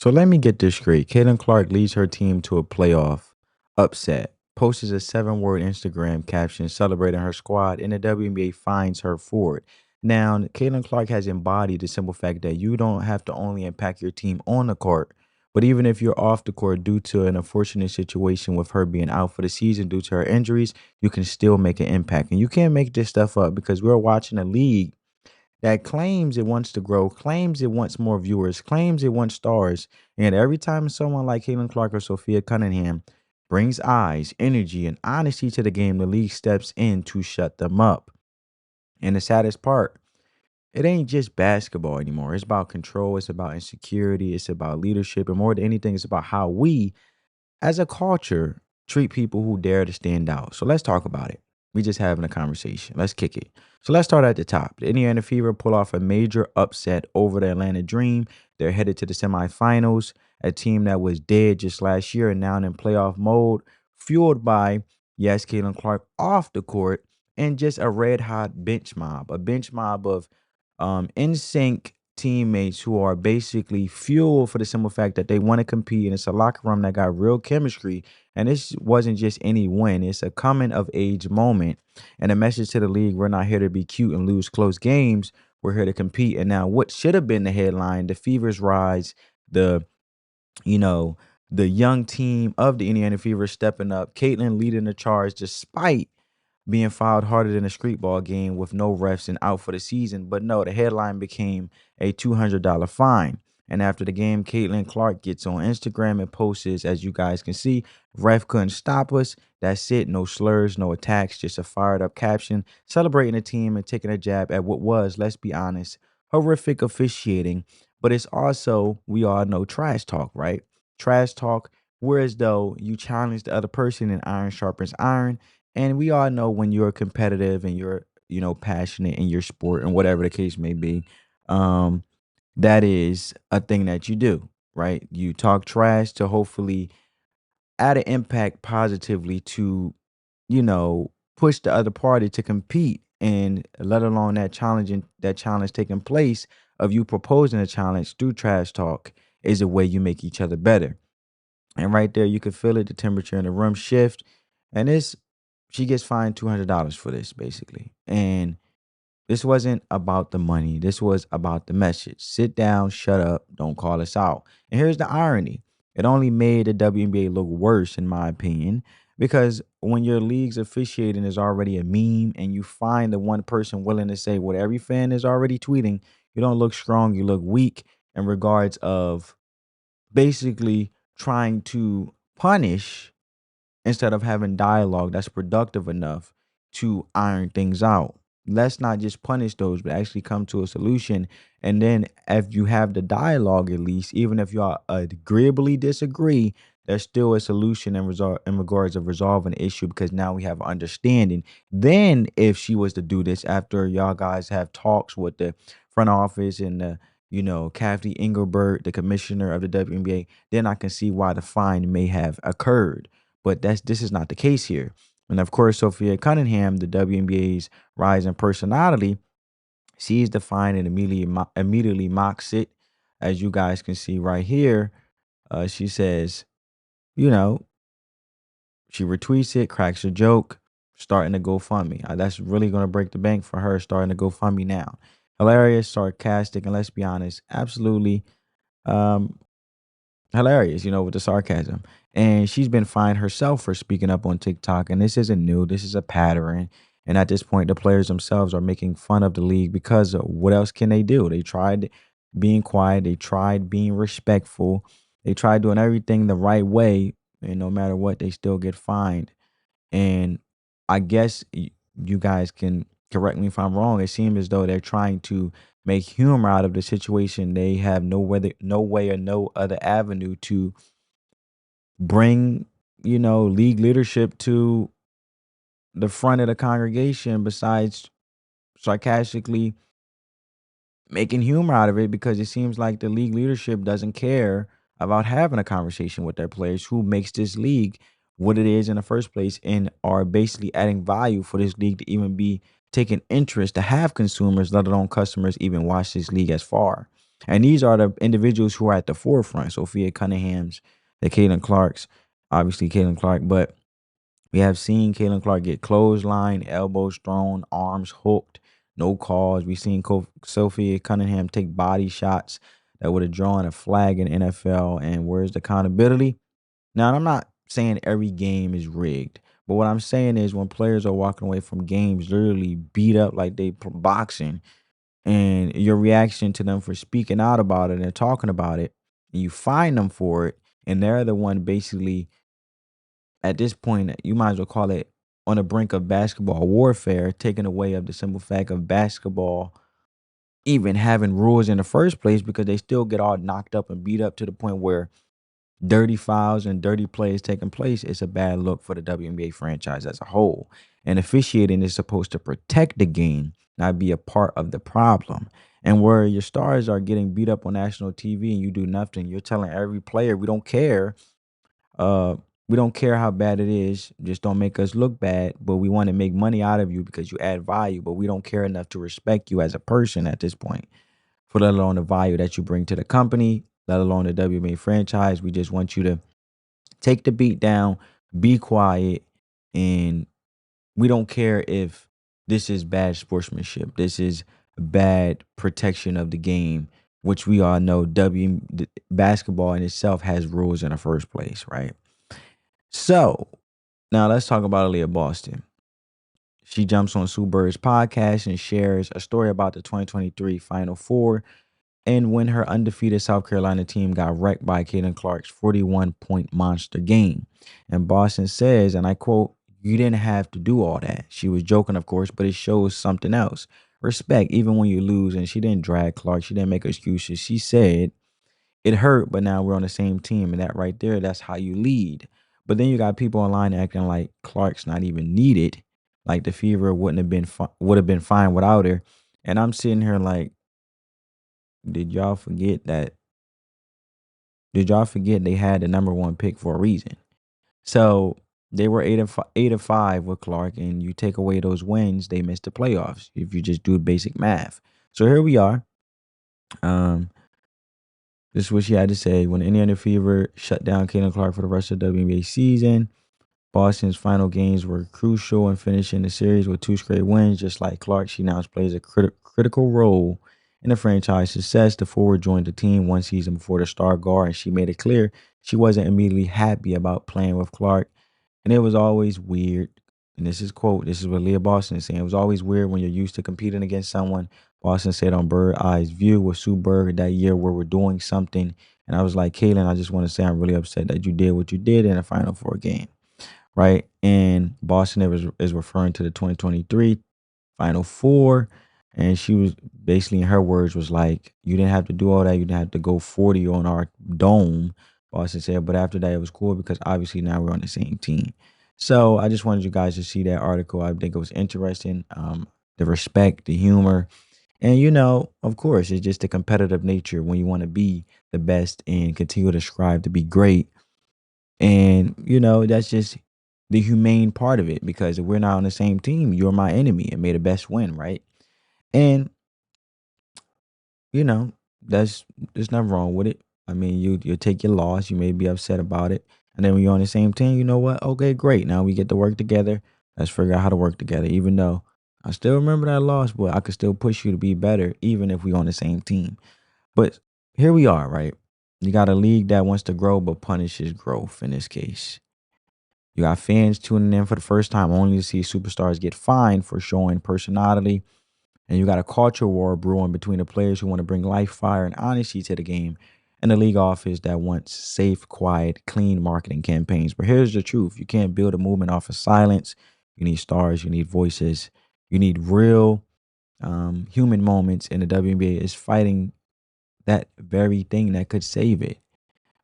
So let me get this straight. Caitlin Clark leads her team to a playoff upset, posts a 7-word Instagram caption celebrating her squad, and the WNBA finds her for it. Now, Caitlin Clark has embodied the simple fact that you don't have to only impact your team on the court, but even if you're off the court due to an unfortunate situation with her being out for the season due to her injuries, you can still make an impact. And you can't make this stuff up because we're watching a league that claims it wants to grow, claims it wants more viewers, claims it wants stars. And every time someone like Caitlin Clark or Sophia Cunningham brings eyes, energy, and honesty to the game, the league steps in to shut them up. And the saddest part, it ain't just basketball anymore. It's about control, it's about insecurity, it's about leadership, and more than anything, it's about how we as a culture, treat people who dare to stand out. So let's talk about it. We just having a conversation. Let's kick it. So let's start at the top. The Indiana Fever pull off a major upset over the Atlanta Dream. They're headed to the semifinals, a team that was dead just last year and now in playoff mode, fueled by, yes, Caitlin Clark off the court and just a red hot a bench mob of in sync teammates who are basically fuel for the simple fact that they want to compete, and it's a locker room that got real chemistry. And this wasn't just any win, it's a coming of age moment and a message to the league: we're not here to be cute and lose close games, we're here to compete. And now what should have been the headline, the Fever's rise, the you know the young team of the Indiana Fever stepping up, Caitlin leading the charge despite being fouled harder than a street ball game with no refs and out for the season. But no, the headline became a $200 fine. And after the game, Caitlin Clark gets on Instagram and posts, as you guys can see, ref couldn't stop us. That's it. No slurs, no attacks, just a fired up caption celebrating the team and taking a jab at what was, let's be honest, horrific officiating. But it's also, we all know, trash talk, right? Trash talk, whereas though you challenge the other person and iron sharpens iron. And we all know when you're competitive and you're, passionate in your sport and whatever the case may be, um, that is a thing that you do, right? You talk trash to hopefully add an impact positively to, push the other party to compete, and let alone that challenge taking place of you proposing a challenge through trash talk is a way you make each other better. And right there, you could feel it, the temperature in the room shift. And she gets fined $200 for this, basically. And this wasn't about the money. This was about the message. Sit down, shut up, don't call us out. And here's the irony: it only made the WNBA look worse, in my opinion, because when your league's officiating is already a meme and you find the one person willing to say what every fan is already tweeting, you don't look strong, you look weak in regards of basically trying to punish instead of having dialogue that's productive enough to iron things out. Let's not just punish those, but actually come to a solution. And then, if you have the dialogue, at least, even if y'all agreeably disagree, there's still a solution in regards of resolving the issue, because now we have understanding. Then, if she was to do this after y'all guys have talks with the front office and the Kathy Engelbert, the commissioner of the WNBA, then I can see why the fine may have occurred. But this is not the case here. And of course, Sophia Cunningham, the WNBA's rising personality, sees the fine and immediately mocks it. As you guys can see right here, she says, you know, she retweets it, cracks a joke, starting to GoFundMe. That's really going to break the bank for her, starting to GoFundMe now. Hilarious, sarcastic, and let's be honest, absolutely um, hilarious, with the sarcasm. And she's been fined herself for speaking up on TikTok. And this isn't new. This is a pattern. And at this point, the players themselves are making fun of the league because what else can they do? They tried being quiet. They tried being respectful. They tried doing everything the right way. And no matter what, they still get fined. And I guess you guys can correct me if I'm wrong. It seems as though they're trying to make humor out of the situation. They have no way or no other avenue to bring, league leadership to the front of the congregation besides sarcastically making humor out of it, because it seems like the league leadership doesn't care about having a conversation with their players, who makes this league what it is in the first place, and are basically adding value for this league to even be taking interest, to have consumers, let alone customers, even watch this league as far. And these are the individuals who are at the forefront. Sophia Cunningham's, the Caitlin Clark's, obviously Caitlin Clark, but we have seen Caitlin Clark get clothesline, elbows thrown, arms hooked, no calls. We've seen Sophia Cunningham take body shots that would have drawn a flag in NFL. And where's the accountability? Now, I'm not saying every game is rigged, but what I'm saying is when players are walking away from games literally beat up like they boxing, and your reaction to them for speaking out about it and talking about it, and you fine them for it, and they're the one basically at this point, you might as well call it on the brink of basketball warfare, taking away of the simple fact of basketball even having rules in the first place because they still get all knocked up and beat up to the point where dirty fouls and dirty plays taking place. It's a bad look for the WNBA franchise as a whole. And officiating is supposed to protect the game, not be a part of the problem. And where your stars are getting beat up on national TV and you do nothing, you're telling every player, uh, we don't care how bad it is. Just don't make us look bad. But we want to make money out of you because you add value. But we don't care enough to respect you as a person at this point, for let alone the value that you bring to the company, let alone the WNBA franchise. We just want you to take the beat down, be quiet, and we don't care if this is bad sportsmanship. This is bad protection of the game, which we all know basketball in itself has rules in the first place, right? So now let's talk about Aaliyah Boston. She jumps on Sue Bird's podcast and shares a story about the 2023 Final Four and when her undefeated South Carolina team got wrecked by Caitlin Clark's 41-point monster game. And Boston says, and I quote, "You didn't have to do all that." She was joking, of course, but it shows something else. Respect, even when you lose. And she didn't drag Clark. She didn't make excuses. She said, "It hurt, but now we're on the same team." And that right there, that's how you lead. But then you got people online acting like Clark's not even needed. Like the Fever would have been fine without her. And I'm sitting here like, did y'all forget that? Did y'all forget they had the number one pick for a reason? So they were 8-5 with Clark, and you take away those wins, they missed the playoffs. If you just do basic math. So here we are. Um, this is what she had to say. When the Indiana Fever shut down Caitlin Clark for the rest of the WNBA season, Boston's final games were crucial in finishing the series with 2 straight wins. Just like Clark, she now plays a critical role in the franchise success. The forward joined the team one season before the star guard, and she made it clear she wasn't immediately happy about playing with Clark. And it was always weird. And this is quote, this is what Aaliyah Boston is saying. "It was always weird when you're used to competing against someone." Boston said on Bird Eye's View with Sue Bird that year where we're doing something. And I was like, "Caitlin, I just want to say I'm really upset that you did what you did in the Final Four game." Right? And Boston is referring to the 2023 Final Four. And she was basically, in her words, was like, "You didn't have to do all that. You didn't have to go 40 on our dome." Boston said, "But after that, it was cool because obviously now we're on the same team." So I just wanted you guys to see that article. I think it was interesting. The respect, the humor. And, of course, it's just the competitive nature when you want to be the best and continue to strive to be great. And, that's just the humane part of it, because if we're not on the same team, you're my enemy and may the best win, right? And, you know, that's there's nothing wrong with it. I mean, you take your loss, you may be upset about it. And then when you're on the same team, you know what? Okay, great. Now we get to work together. Let's figure out how to work together. Even though I still remember that loss, but I could still push you to be better, even if we're on the same team. But here we are, right? You got a league that wants to grow but punishes growth in this case. You got fans tuning in for the first time only to see superstars get fined for showing personality. And you got a culture war brewing between the players who want to bring life, fire, and honesty to the game and the league office that wants safe, quiet, clean marketing campaigns. But here's the truth. You can't build a movement off of silence. You need stars. You need voices. You need real human moments. And the WNBA is fighting that very thing that could save it.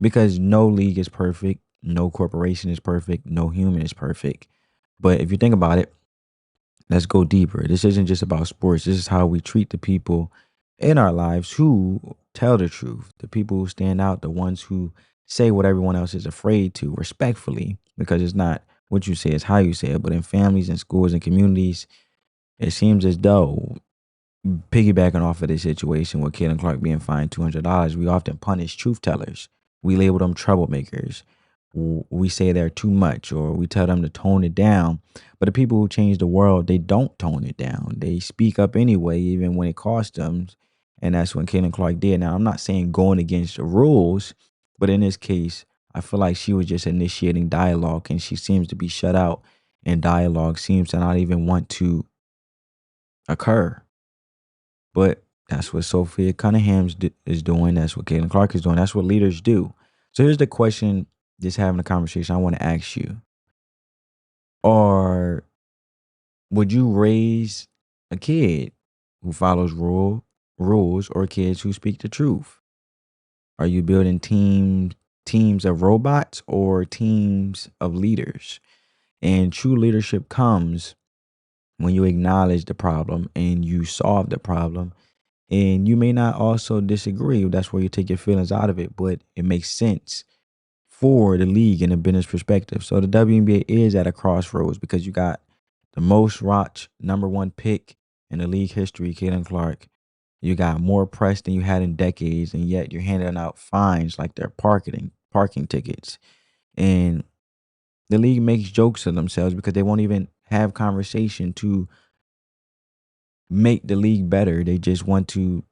Because no league is perfect. No corporation is perfect. No human is perfect. But if you think about it, let's go deeper. This isn't just about sports. This is how we treat the people in our lives who tell the truth, the people who stand out, the ones who say what everyone else is afraid to, respectfully, because it's not what you say, it's how you say it. But in families and schools and communities, it seems as though piggybacking off of this situation with Caitlin Clark being fined $200, we often punish truth tellers. We label them troublemakers. We say they're too much, or we tell them to tone it down. But the people who change the world, they don't tone it down. They speak up anyway, even when it costs them. And that's what Caitlin Clark did. Now, I'm not saying going against the rules, but in this case, I feel like she was just initiating dialogue, and she seems to be shut out, and dialogue seems to not even want to occur. But that's what Sophie Cunningham is doing. That's what Caitlin Clark is doing. That's what leaders do. So here's the question, just having a conversation I want to ask you. Or would you raise a kid who follows rules or kids who speak the truth? Are you building teams of robots or teams of leaders? And true leadership comes when you acknowledge the problem and you solve the problem. And you may not also disagree. That's where you take your feelings out of it, but it makes sense for the league and the business perspective. So the WNBA is at a crossroads because you got the most watched #1 pick in the league history, Caitlin Clark. You got more press than you had in decades, and yet you're handing out fines like they're parking tickets. And the league makes jokes of themselves because they won't even have conversation to make the league better. They just want to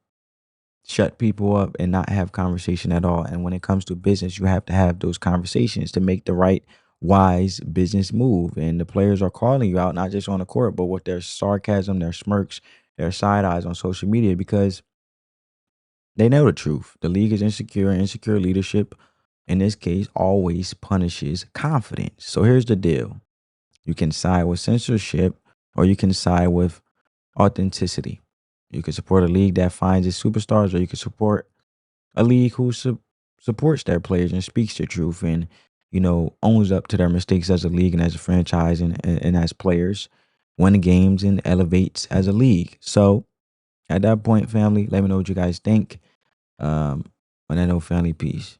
shut people up and not have conversation at all. And when it comes to business, you have to have those conversations to make the right, wise business move. And the players are calling you out, not just on the court, but with their sarcasm, their smirks, their side eyes on social media, because they know the truth. The league is insecure, and insecure leadership, in this case, always punishes confidence. So here's the deal. You can side with censorship, or you can side with authenticity. You can support a league that finds its superstars, or you can support a league who supports their players and speaks the truth, and owns up to their mistakes as a league and as a franchise, and as players, win games and elevates as a league. So at that point, family, let me know what you guys think. On that note, family, peace.